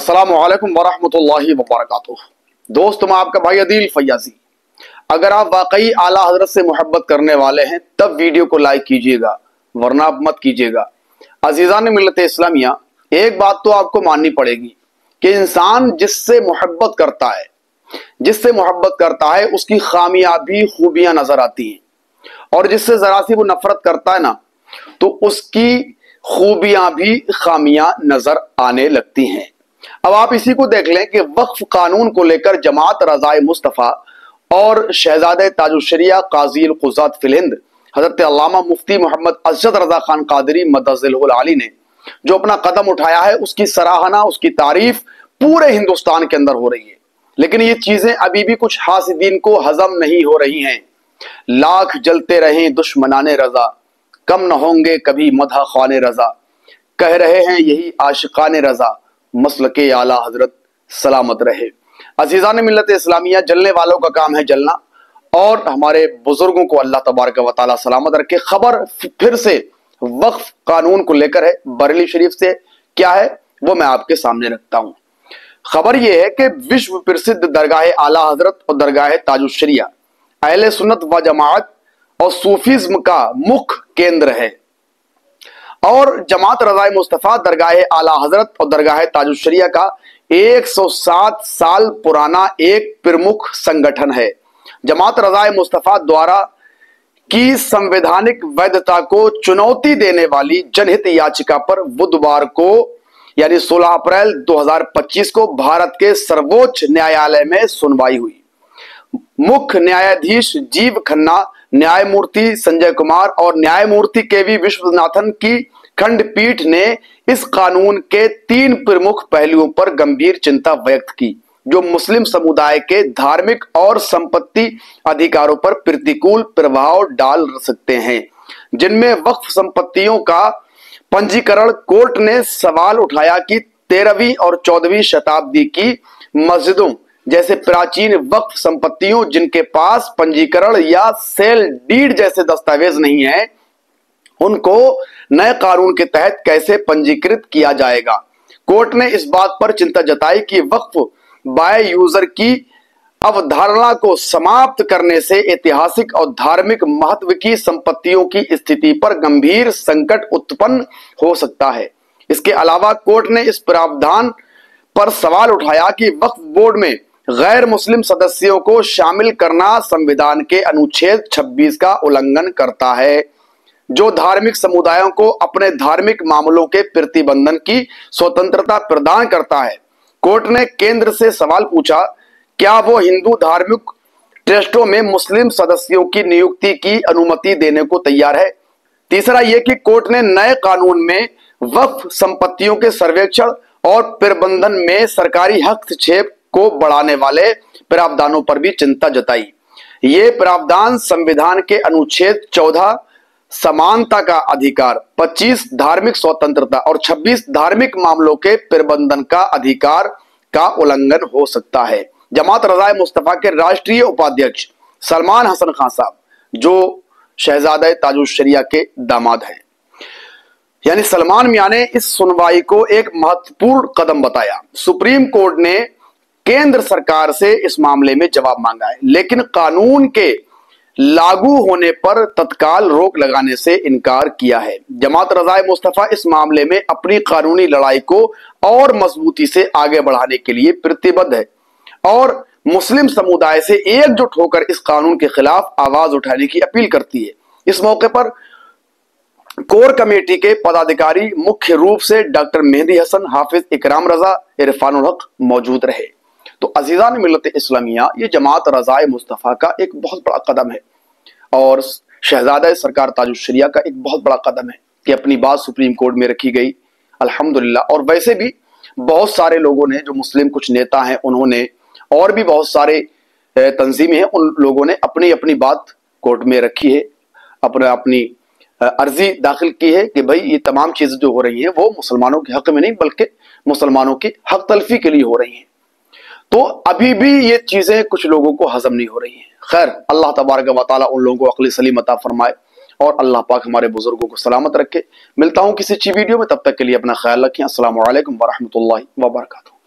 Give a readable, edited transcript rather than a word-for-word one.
अस्सलामु अलैकुम वरहमतुल्लाहि वबरकातुह। दोस्त, मैं आपका भाई अदील फैयाजी। अगर आप वाकई आला हजरत से मोहब्बत करने वाले हैं तब वीडियो को लाइक कीजिएगा, वरना आप मत कीजिएगा। अजीज़ान मिल्लत इस्लामिया, एक बात तो आपको माननी पड़ेगी कि इंसान जिससे मोहब्बत करता है उसकी खामियां भी खूबियां नजर आती हैं, और जिससे जरा सी वो नफरत करता है ना तो उसकी खूबियां भी खामियां नजर आने लगती हैं। अब आप इसी को देख लें कि वक्फ कानून को लेकर जमात रज़ाए मुस्तफ़ा और शहजादे ताजुश्शरिया काज़ील क़ुज़ात फ़िल हिंद हज़रत अल्लामा मुफ्ती मोहम्मद असद रज़ा खान क़ादरी मद्दज़िलहुल आली ने जो अपना कदम उठाया है उसकी सराहना, उसकी तारीफ पूरे हिंदुस्तान के अंदर हो रही है। लेकिन ये चीजें अभी भी कुछ हासिदीन को हजम नहीं हो रही हैं। लाख जलते रहें दुश्मनाने रजा, कम न होंगे कभी मदह ख्वाने रजा, कह रहे हैं यही आशिकाने रजा, मसलके आला हजरत सलामत रहे। अजीज़ान मिल्लत इस्लामिया, जलने वालों का काम है जलना, और हमारे बुजुर्गों को अल्लाह तबारक व तआला सलामत रखे। खबर फिर से वक्फ कानून को लेकर है, बरेली शरीफ से। क्या है वो मैं आपके सामने रखता हूं। खबर यह है कि विश्व प्रसिद्ध दरगाह आला हजरत और दरगाह ताजुश्शरिया अहले सुन्नत व जमाअत और सूफीज्म का मुख्य केंद्र है, और जमात रज़ाए मुस्तफ़ा दरगाह आला हजरत और दरगाह ताजुश्शरिया का 107 साल पुराना एक प्रमुख संगठन है। जमात रज़ाए मुस्तफ़ा द्वारा की संवैधानिक वैधता को चुनौती देने वाली जनहित याचिका पर बुधवार को यानी 16 अप्रैल 2025 को भारत के सर्वोच्च न्यायालय में सुनवाई हुई। मुख्य न्यायाधीश जीव खन्ना, न्यायमूर्ति संजय कुमार और न्यायमूर्ति केवी विश्वनाथन की खंडपीठ ने इस कानून के 3 प्रमुख पहलुओं पर गंभीर चिंता व्यक्त की जो मुस्लिम समुदाय के धार्मिक और संपत्ति अधिकारों पर प्रतिकूल प्रभाव डाल सकते हैं, जिनमें वक्फ संपत्तियों का पंजीकरण। कोर्ट ने सवाल उठाया कि 13वीं और 14वीं शताब्दी की मस्जिदों जैसे प्राचीन वक्फ संपत्तियों जिनके पास पंजीकरण या सेल डीड जैसे दस्तावेज नहीं है, उनको नए कानून के तहत कैसे पंजीकृत किया जाएगा। कोर्ट ने इस बात पर चिंता जताई कि वक्फ बाय यूजर की अवधारणा को समाप्त करने से ऐतिहासिक और धार्मिक महत्व की संपत्तियों की स्थिति पर गंभीर संकट उत्पन्न हो सकता है। इसके अलावा कोर्ट ने इस प्रावधान पर सवाल उठाया कि वक्फ बोर्ड में गैर मुस्लिम सदस्यों को शामिल करना संविधान के अनुच्छेद 26 का उल्लंघन करता है, जो धार्मिक समुदायों को अपने धार्मिक मामलों के प्रतिबंधन की स्वतंत्रता प्रदान करता है। कोर्ट ने केंद्र से सवाल पूछा, क्या वो हिंदू धार्मिक ट्रस्टों में मुस्लिम सदस्यों की नियुक्ति की अनुमति देने को तैयार है। तीसरा यह कि कोर्ट ने नए कानून में वक्फ संपत्तियों के सर्वेक्षण और प्रबंधन में सरकारी हस्तक्षेप को बढ़ाने वाले प्रावधानों पर भी चिंता जताई। ये प्रावधान संविधान के अनुच्छेद 14 समानता का अधिकार, 25 धार्मिक स्वतंत्रता और 26 धार्मिक मामलों के प्रबंधन का अधिकार का उल्लंघन हो सकता है। जमात रज़ाए मुस्तफ़ा के राष्ट्रीय उपाध्यक्ष सलमान हसन खान साहब, जो शहजादे ताजुश्शरिया के दामाद हैं, यानी सलमान मियां ने इस सुनवाई को एक महत्वपूर्ण कदम बताया। सुप्रीम कोर्ट ने केंद्र सरकार से इस मामले में जवाब मांगा है, लेकिन कानून के लागू होने पर तत्काल रोक लगाने से इनकार किया है। जमात रज़ाए मुस्तफ़ा इस मामले में अपनी कानूनी लड़ाई को और मजबूती से आगे बढ़ाने के लिए प्रतिबद्ध है और मुस्लिम समुदाय से एकजुट होकर इस कानून के खिलाफ आवाज उठाने की अपील करती है। इस मौके पर कोर कमेटी के पदाधिकारी मुख्य रूप से डॉक्टर मेहदी हसन, हाफिज इकराम रजा, इरफानुल हक मौजूद रहे। तो अजीज़ान मिल्लत इस्लामिया, ये जमात रज़ाए मुस्तफ़ा का एक बहुत बड़ा कदम है और शहजादा सरकार ताजुश्शरिया का एक बहुत बड़ा कदम है कि अपनी बात सुप्रीम कोर्ट में रखी गई, अल्हम्दुलिल्लाह। और वैसे भी बहुत सारे लोगों ने, जो मुस्लिम कुछ नेता हैं उन्होंने, और भी बहुत सारे तंजीमें हैं, उन लोगों ने अपनी अपनी बात कोर्ट में रखी है, अपनी अर्जी दाखिल की है कि भाई ये तमाम चीजें जो हो रही हैं वो मुसलमानों के हक में नहीं बल्कि मुसलमानों की हक तलफी के लिए हो रही हैं। तो अभी भी ये चीजें कुछ लोगों को हजम नहीं हो रही हैं। खैर, अल्लाह तबारक व तआला उन लोगों को अक्ल सलीम अता फरमाए और अल्लाह पाक हमारे बुजुर्गों को सलामत रखे। मिलता हूं किसी अच्छी वीडियो में, तब तक के लिए अपना ख्याल रखें। अस्सलामु अलैकुम वरहमतुल्लाहि वबरकातुहू।